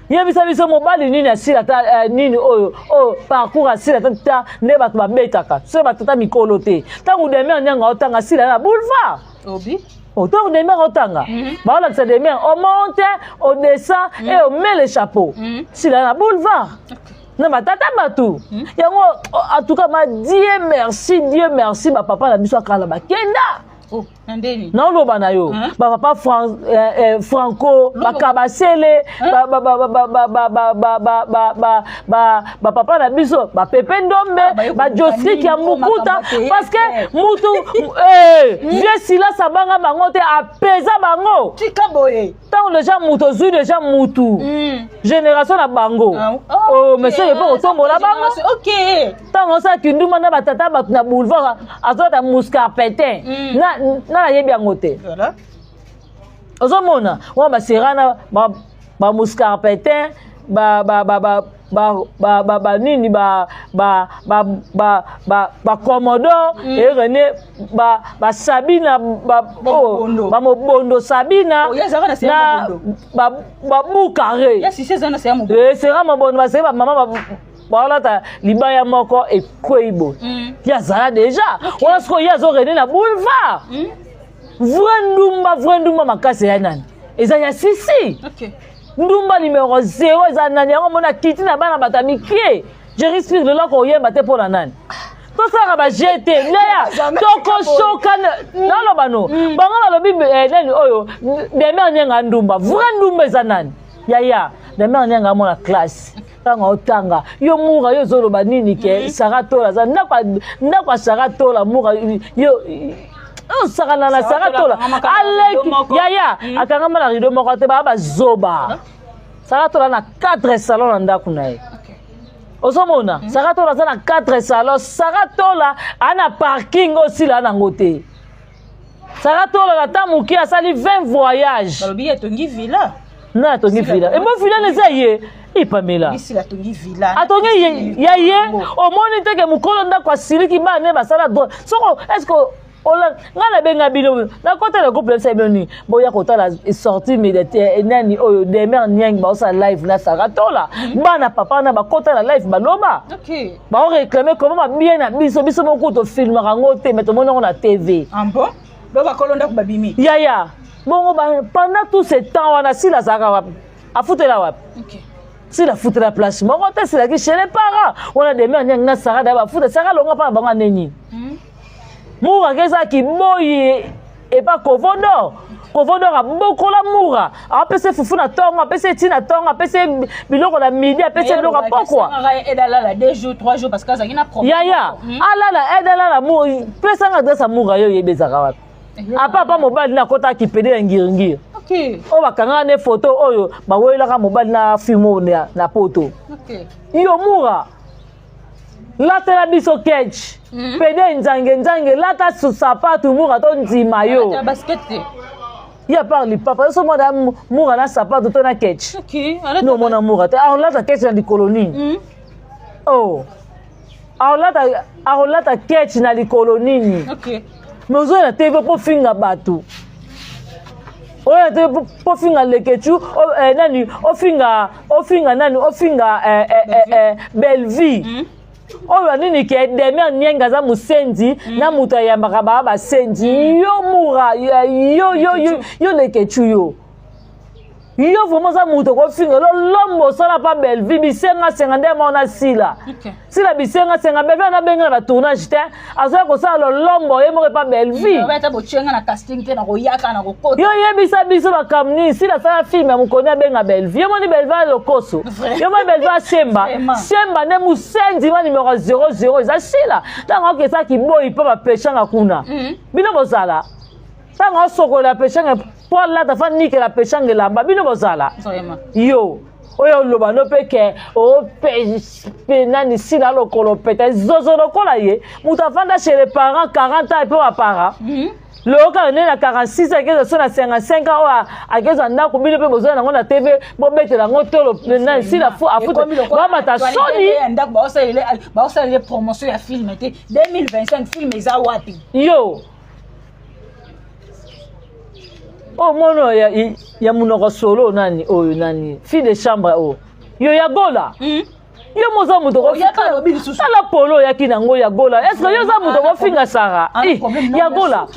F: yebisa biso mobali nini asila ta nini oyo parcours asila ta nde bato babetaka so bato ta mikolo te ntango demere nyanga otanga asila na boulevard
E: obi
F: ntango demere otanga baolakisa demere on monte on descend et on met le chapeau sila na boulevard na batata bato yango en tout cas ma Dieu merci bapapa na biso akala bakenda non loba na yo papa Franco bakabasele papa na biso pepe ndombe josrik ya mukuta parce que mutu vieux silence abanga bango te apesa bango
E: tika boye
F: tant déjà mutu ozwi déjà mutu génération na bango monsieur yepo otombola bango tant osa kinduma na batata bato na boulevard azota muscarpetin na yebi yango te ozomona wana baserana bamuscarpetin nini bacommodore erene basabina bamobondo sabina babukare sera mobondo baseri bamama baolata libaya moko ekweyibo yazala deja wana siko ye azorene na boulevard vrai ndumba makasi ya nani eza ya sisi ndumba numéro 0 eza nani yango mona kiti na bana bato ya mikie je respire leloko oyemba te mpo na nani tosalaka bajete leya tokosoka naloba no bango balobi nani oyo demere nyenga ndumba vrai ndumba eza nani yaya demere nyenga amona classe tanga otanga yo mura yo zoloba nini ke saratola za ndako saratola mura yo sakana na saratola aleki yaya akangama na rido moko te ba zoba saratola na 4 salons na ndako na ye ozomona saratola za na 4 salons saratola ana parking aussi la nango te saratola la tamuki asali 20 voyages
E: balobi etongi villa
F: na atongi villa et bon villa neza ye ipamela
E: bisila tongi villa
F: atongi ya ye omoni te ke mukolo ndako asiliki bane basala droit soko est-ce que ola ngala benga bino na côté le couple c'est bien boya kota la sortie mais nani oyo demer nyang ba sa live na saratola bana papa na ba kota la live baloba
E: OK
F: ba réclamer comment bien na biso moko to film rango te mais to mona na TV
E: en bon ba kolonda ko babimi
F: ya bongo pendant tout ce temps wana si la zaka wapi afutela wapi
E: OK
F: si la foutre la place moko te c'est la qui chez les parents on a demer nyang na sarada ba foutre sara longa pa bango neni Moura kesa ki boyi et pas Kovodor a beaucoup la moura apese fufu na tonga apese tina tonga apese biloko na midi apese biloko pourquoi
E: et là 2 jours 3 jours parce que ça y a problème
F: ya ala aide la moura pesa nga sa moura yo yebezaka wapi apa mobile na kota ki pede ngir
E: OK
F: o bakanga ne photo oyo ba woyela ka mobile na filmo na poto
E: OK
F: yo moura lata la biso catch pede nzange lata sapatu moura to ndima yo
E: basket
F: ya parli papa so moda moura na sapatu to na catch
E: OK
F: no mona moura te on lata catch na di colonie oh on lata catch na di colonie
E: OK
F: mozo na TV po finga batu oya te po finga lekechu nani ofinga Belleville oyo nini ke demer nyenga za musenzi na muta ya makaba ba senzi yo mura yo lekechu yo vraiment ça muto ko finga lombo sala pa Belleville bisenga senga nde mona sila sila bisenga senga bebe na benga na tournage te azoya ko sala lombo ye mo pa Belleville
E: ba ta bochenga na casting te na ko yaka na ko kota
F: yo yebisa biso ba kamni sila sala film ya mukoni benga Belleville yo moni Belleville lokoso yo moni Belleville semba ne musenzi ma numéro 00 za sila tango ke sa ki boyi pa ba pechanga kuna bino bozala tango sokola pechanga pour la ta fa nike la pechanga lamba bino bozala yo oyo loba no peke o pe nani sila lokolo peta zozo lokola ye mutafanda chez les parents 40 ans et pour para le cas né na 46 à que ça na 55 ans à que ça na ko bino pe bozala na TV bo bete la ngotolo na sila fu afuta ba mata soni
E: ndak ba osa les promotions ya film était 2025 film eza wapi
F: yo oh mono ya munoko solo nani oyo nani fille de chambre o yo ya gola yo moza muto ko sala polo ya kinango ya gola est-ce que yo za muto ko finga sara ya gola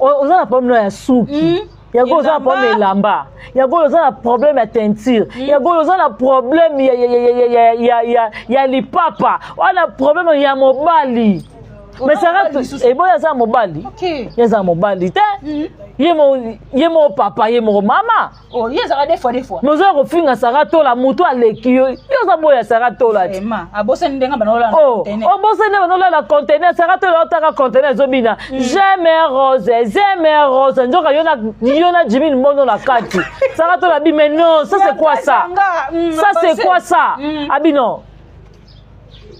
F: oza na problème ya suki ya gola oza na problème lamba ya gola oza na problème ya teinture ya gola oza na problème ya lipapa wana problème ya mobali mais Sarah et bon ya za mobali ya za mobali te yemo papa yemo mama
E: oh yeza des fois
F: nous avons fini à Sarah to la moto aleki yo za boya Sarah to la
E: ema abosa ndenga banola
F: oh abosa ndenga banola la conteneur Sarah to la otaka conteneur zobina j'aime rose njoka yona Jimmy mono la kati Sarah to la bi mais non ça c'est quoi ça c'est quoi ça abino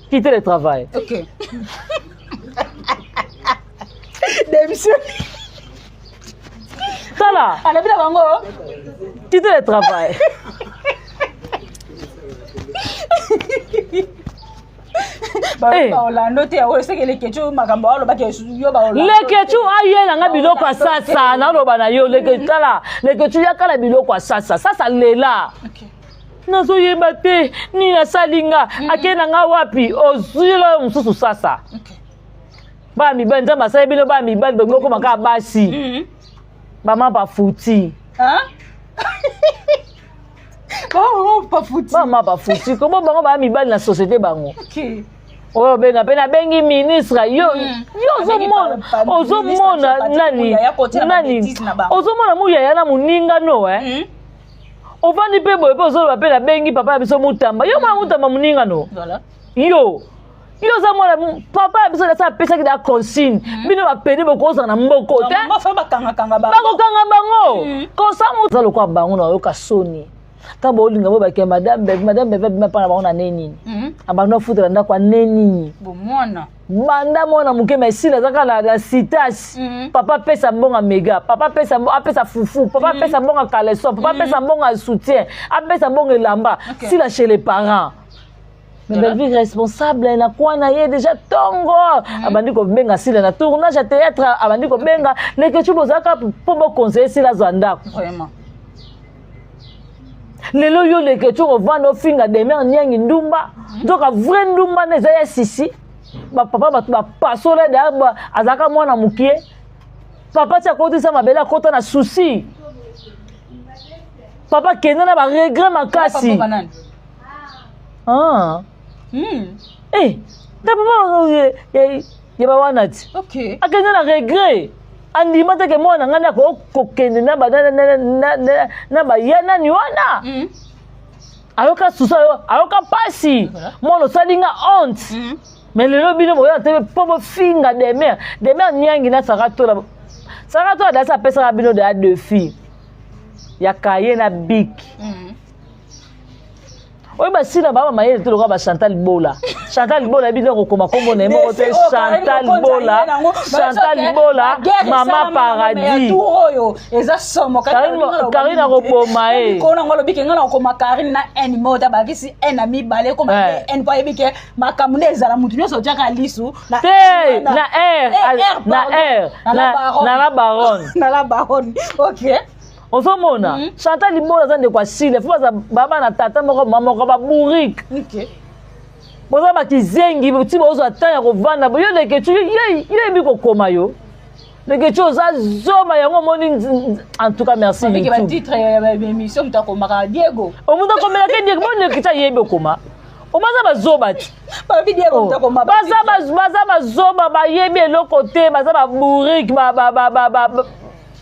F: quitter le travail
E: OK démission
F: Tala.
E: À la vie bango.
F: Quitter le travail.
E: Orlando te o seke le kechu makambo alo ba ke yo ba Orlando.
F: Le kechu ayela nga biloko sasa na loba na yo le ketala le kechu yakala biloko sasa lela.
E: OK.
F: Nazo yeba te ni na salinga akena nga wapi ozilo msusu sasa.
E: OK.
F: Ba mi benda masai bino ba mi benda ngoko maka basi. Maman pas fouti.
E: Hein? Oh, pas fouti.
F: Maman pas fouti. Comment bango ba mi bal na société bango?
E: OK.
F: Oh benga pena bengi ministre yo ozomona nani ozomona muya yana muninga no ovandi pe boye pe ozoba pe na bengi papa biso mutamba yo mwana mutamba muninga no
E: Voilà.
F: yo za mwana papa biso na sa pesa ki da consigne bino ba pedi bokoza na mboko te
E: Ma fa bakanga
F: bango ko sa mu za lokwa bango na yo ka soni Quand bolinga bo ba ke madame bebe ma pa na ba na neni. Abano futra nda kwa neni.
E: Bomona.
F: Banda mona muke mesila zaka la citas. Papa pesa mbonga mega, papa pesa fufu, papa pesa mbonga caleçon, papa pesa mbonga soutien, apesa mbonga elamba. Si la chez les parents. Mais Belleville responsable na kwa na ye déjà tongo. Abandi ko benga sila na tournage à théâtre, abandi ko benga les que tu bozaka pour bo conseiller sila zanda.
E: Vraiment.
F: Lelo yo les que tu revends finga de mer nyangi ndumba. Donc a vrai ndumba na za sisi. Papa ba pasola da azaka mwana mukie. Papa tia koti sa mabela kota na souci. Papa kena na ba regret makasi. Ah. Eh, d'abord ye ba wanati.
E: OK.
F: Akena na regret. Andi mata ke mwana ngana ko kokende na ba na ba yana ni wana. Ayoka susa ayoka pasi. Mono salinga honte. Mais le lobby no boya te pomo finga de mer nyangi na sarato la. Sarato da sa pesa bino de 2 filles. Ya kaye na big. Oui, bah si la maman m'a dit que Chantal Bola. Chantal Bola, bien qu'on commence comme on est mort. Chantal Bola, Maman Paradis. Karine a repomaé.
E: Quand on a le bikin, on a comme Karine na animaux, d'abord si un ami balé comme un boy bikin, ma camouné zala moutinho so diaka lisu.
F: Na la baronne.
E: OK.
F: Osomona Chantal Libola za ndekwa sile faut za baba na tata moko mama ko ba bourrique.
E: OK.
F: Boza ba kizengi buti bozo atanya ko vanda bo yo leke tu ye bi ko koma yo. Leke tu za zoma yango moni en tout cas merci.
E: Avec ba titre ya émission ta ko maka Diego.
F: O mundo ko mela ke Diego moni kita yebe koma. O maza ba zoba ti.
E: Ba Diego ta ko maka.
F: Baza ba zoba ba yebe le côté baza ba bourrique baza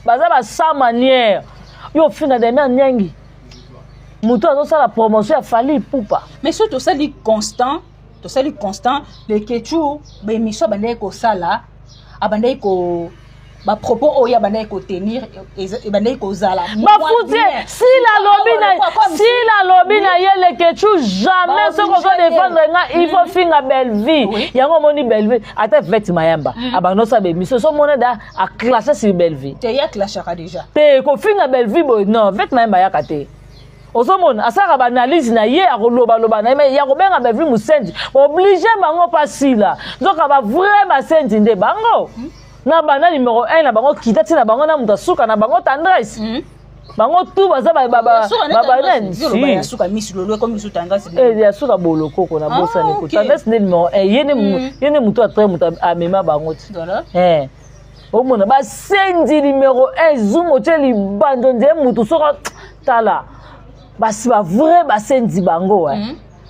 F: ba sans manière. Yo finga de mer nyangi. Muto azo sala promotion a fali poupa.
E: Mais surtout ça dit constant, le kechu ba émission bandé ko sala, abandé ko ba propos oya bandé ko tenir et bandé ko zala.
F: Ba fouti si la lobby na ye le kechu jamais ce qu'on doit défendre nga il faut finga Belleville. Yango moni Belleville ata vet mayamba. Abano sa be émission so moneda a classer sur Belleville.
E: Te ya clashera déjà.
F: Te ko finga Belleville bo non vet mayamba ya kate. Osomona asaka ba analyse na ye akoloba na mais ya ko benga Belleville musendi obligé bango pasila. Donc ba vrai ba sendi nde bango. Na bana numéro 1 na bango kitati na bango na muta suka na bango tendresse. Bango tout baza
E: ya suka misu lolo comme misu tendresse.
F: Ya suka boloko ko na bosa ne ko tendresse ne numéro 1 yene mutu atre muta amema bango ti. Omona ba sendi numéro 1 zumo teli bando nde mutu soka tala. Basi ba vrai ba sendi bango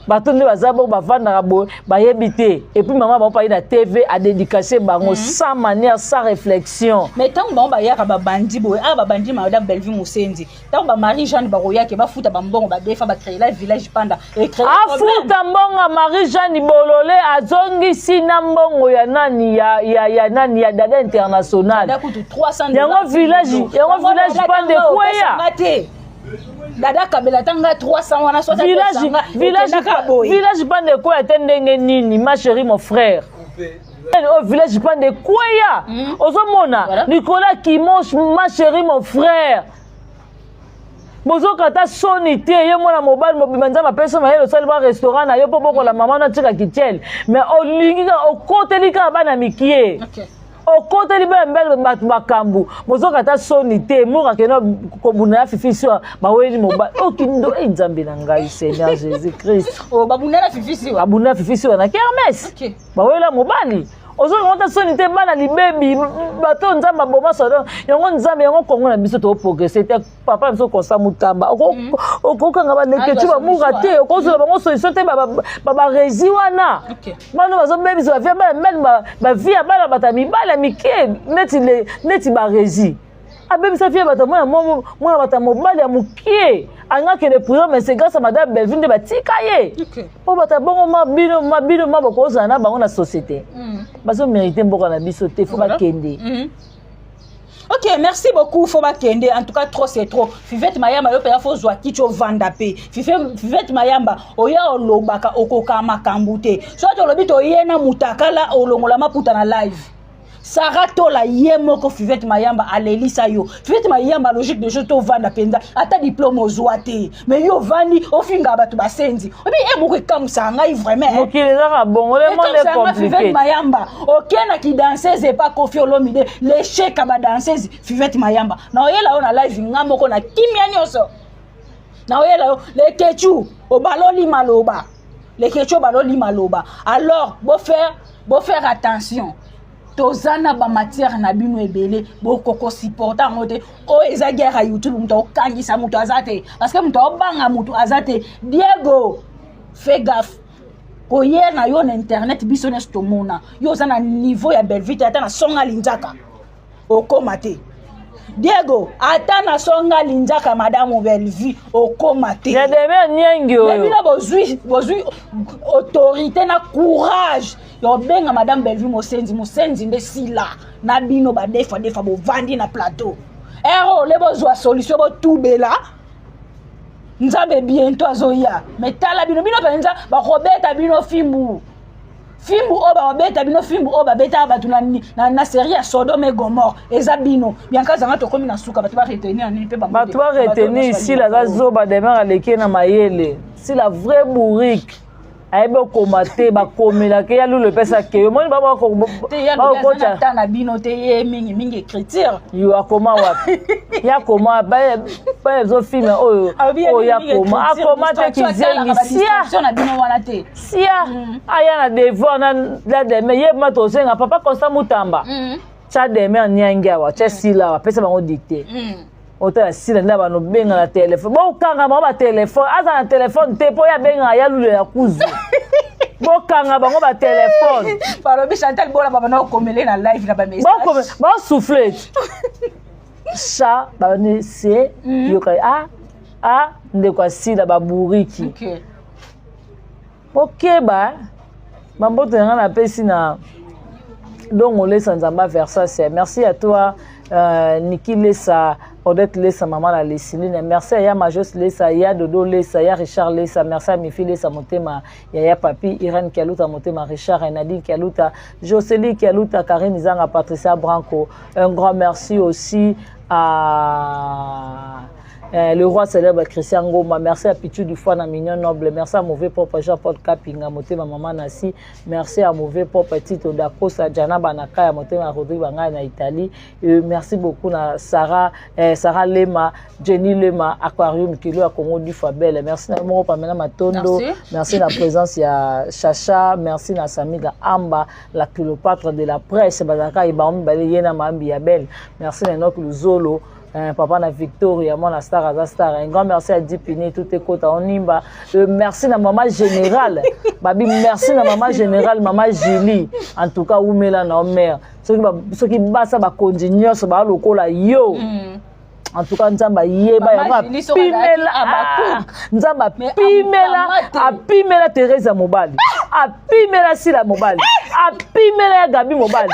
F: bato nde bazabo bavanda bo bayebité et puis maman ba pa na TV a dédicacer bango sans manière sans réflexion.
E: Mais tant ba ba ya ba bandi bo ba bandi madame Belleville Musendi tant ba Marie Jeanne ba roya ke ba futa ba mbongo ba defa ba créer la village panda et créer
F: futa mbongo Marie Jeanne bololé azongi sina mbongo ya nani ya nani ya dada international
E: da kutu 300
F: yango village pande kweya
E: Dada kabela tanga 300 wana soit
F: village pande quoi ndenge nini ma chérie mon frère au village pande quoi ozomona Nicolas Kimos ma chérie mon frère bozo kata sonité ye mona mobile mobimanja ma personne ma le seul restaurant na yo popo la maman na tika kitchen mais o linga o côté lika bana mikie. OK. Au côté libre mbele makambu mozoka ta sonité moka kena kobuna fifi so ba weni moba okindo nzambe na ngai Seigneur Jésus Christ
E: o babuna fifi so
F: na kermesse.
E: OK.
F: Ba wela mobali ozoka ta sonité bana libebi bato nzamba boma sodo yango nzambe yango kongo na biso to progresser te papa biso konsa mutamba okokanga ba neketu ba muka te okozola bango solution te ba rezi wana.
E: OK.
F: Bano bazo bebi so via ba via bana batami bala mike neti ba rezi abebi sa via batamo mwana batamo bala ya mukie anga que le programme c'est grâce à madame Belleville de batika ye.
E: OK.
F: Po batabongo mabino maboko ozana bango na société. Bazo mériter mboko na biso te faut ba kende.
E: Ok, merci beaucoup. Faut bakende. En tout cas, trop c'est trop. Fivette Mayamba, yo paya faut zwa kicho vanda pe. Fivette Mayamba, oya olobaka okoka makambute. Soit olobi to yena mutakala olongola maputa na live. Sarah Tola yemoko Fivette Mayamba alelisa yo. Fivette Mayamba logique de jeu to vanda penza. Ata diplôme ozwate. Mais yo vandi ofinga batu basenzi. Obi emoko kamusa ngai vraiment.
F: Ok, les gens bon, le monde est compliqué.
E: Fivette Mayamba, okena ki danseuse pas Koffi Olomide, l'échec à danseuse Fivette Mayamba. Na oyela on a live ngamoko na kimia nyoso. Na oyela le kechu obaloli maloba. Le kechu obaloli maloba. Alors, beau faire attention. Tozana ba matière na bino ebele bokoko supporter ngote o eza guerre à YouTube mto kangisa mto azate parce que mto banga mto azate Diego fais gaffe koye na yo na internet biso na stomona yo zana niveau ya Belvite ata na songa linjaka okomate Diego ata na songa linjaka madame Belvi okomate
F: ya deme nyengi oyo
E: bino bozui autorité na courage yo benga madame Belvi mosenzi nde sila na bino ba defa bo vandi na plateau ero le bozwa solution bo tubela nzambe bientôt azoya metala bino penza ba robeta bino fimbu oba beta bino fimbu oba beta batu na série ya Sodome et Gomorrhe eza bino bianka zanga to komi na suka batu ba retenir ni pe ba
F: batu ba retenir ici la zoba demer aleke na mayele si la vraie bourrique aibe komate ba komela ke ya lulu pesa ke yo moni ba ko
E: kocha na bino te ye mingi écriture
F: yo akoma wapi ya koma ba zo film oyo ya koma akoma te kizengi sia
E: na bino wana te
F: sia aya na devoir na la de me ye mato senga papa Constant Mutamba cha de me nyangi awa cha sila wa pesa bango dicter ota sila na bano benga na téléphone bo kanga ba téléphone aza na téléphone te po ya benga ya lulu ya kuzu bo kanga bango ba téléphone
E: parobi Chantal bola baba na komele na live na ba message
F: bo souffler ça ba ne c'est yoka ndeko sila ba buriki OK ba mamboto nga na pesi na donc on laisse Nzamba vers ça c'est merci à toi Niki Lessa Odette Lessa maman la Lesline merci à ya Majos Lessa ya Dodo Lessa ya Richard Lessa merci à Mifi Lessa motema ya papi Irène Kialuta motema Richard Nadine Kialuta Jocelyne Kialuta Karine Zanga Patricia Branco un grand merci aussi à le roi célèbre Christian Ngoma, merci à Pichu du Foie na Mignon Noble, merci à Mauvais Pop Jean-Paul Kapinga, Motema Maman Nassi, merci à Mauvais Pop Tito Dakosa, Jana Banaka, Motema Rodrigue Banga na Italie, merci beaucoup à Sarah Lema, Jenny Lema, Aquarium Kilo à Congo du Fabel, merci à Moro Pamela Matondo, merci à la présence ya Chacha, merci à Samiga Amba, la Cléopâtre de la presse, Bazaka Ibaum Balayena Mambi Abel, merci à Enoch Luzolo, papa na Victoria, moi la star à star. Un grand merci à Dipini, tout est côté en Nimba. Merci à maman générale. Babi, merci à maman générale, maman Julie. En tout cas, Oumela na mère. Ceux qui bassent ba continuer ce ba lokola yo. En tout cas, Nzamba yeba ya pimela Nzamba pimela Teresa Mobali. A pimela Sila Mobali. A pimela Gabi Mobali.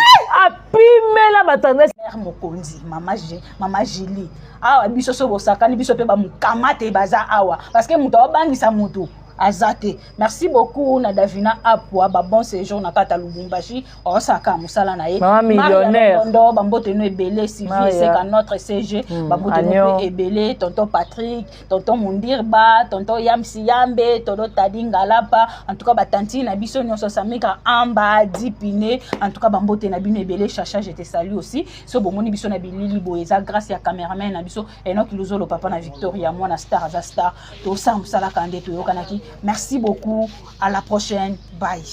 F: A pimela Maternesse
E: Mokonzi, mama Julie. Awa biso so bosakani biso pe ba mukamate baza awa parce que muto obangisa mutu azate. Merci beaucoup na Davina Apwa ba bon séjour na kata Lubumbashi osaka musala na ye.
F: Maman millionnaire.
E: Ndo bambote no ebele Sylvie c'est ka notre CG bambote no ebele tonton Patrick, tonton Mundirba, tonton Yamsi Yambe, tonton Tadinga Lapa, en tout cas ba tanti na biso nyonso samika amba Dipine, en tout cas bambote na bino ebele Chacha je te salue aussi. So bomoni biso na bilili boeza grâce ya cameraman na biso Enoch Luzolo papa na Victoria moi na star za star to sam sala kande to yokanaki. Merci beaucoup. À la prochaine. Bye.